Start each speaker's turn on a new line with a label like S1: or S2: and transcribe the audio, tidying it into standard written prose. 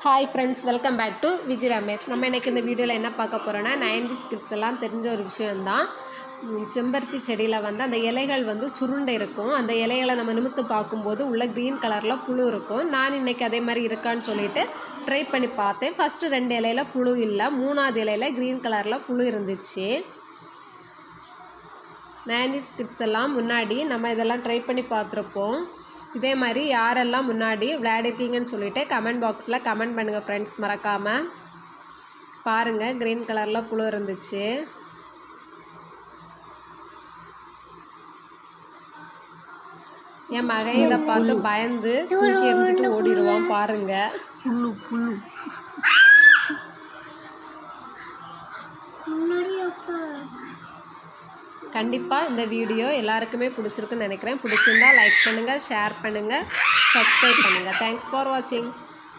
S1: Hi friends, welcome back to Vijay Ramesh. நம்ம இன்றைக்கி இந்த வீடியோவில் என்ன பார்க்க போகிறோன்னா 90s கிட்ஸ் எல்லாம் தெரிஞ்ச ஒரு விஷயந்தான். செம்பருத்தி செடியில் அந்த இலைகள் சுருண்டை இருக்கும். அந்த இலைகளை நம்ம நிமிர்த்து பார்க்கும்போது உள்ள க்ரீன் கலரில் புழு இருக்கும். நான் இன்றைக்கி அதே மாதிரி இருக்கான்னு சொல்லிட்டு ட்ரை பண்ணி பார்த்தேன். ஃபஸ்ட்டு 2 இலையில் புழு இல்லை, 3ஆவது இலையில் க்ரீன் கலரில் புழு இருந்துச்சு. 90s கிட்ஸ் எல்லாம் முன்னாடி நம்ம இதெல்லாம் ட்ரை பண்ணி பார்த்துருப்போம். இதே மாதிரி யாரெல்லாம் முன்னாடி விளையாடிருக்கீங்கன்னு சொல்லிட்டு கமெண்ட் பாக்ஸில் கமெண்ட் பண்ணுங்கள் ஃப்ரெண்ட்ஸ். மறக்காமல் பாருங்கள், க்ரீன் கலரில் புழு இருந்துச்சு. என் மகன் இதை பார்த்து பயந்து தூக்கி எறிஞ்சிட்டு ஓடிடுவான். பாருங்க, புழு புழு. கண்டிப்பாக இந்த வீடியோ எல்லாருக்குமே பிடிச்சிருக்குன்னு நினைக்கிறேன். பிடிச்சிருந்தா லைக் பண்ணுங்கள், ஷேர் பண்ணுங்கள், சப்ஸ்கிரைப் பண்ணுங்கள். தேங்க்ஸ் ஃபார் வாட்சிங்.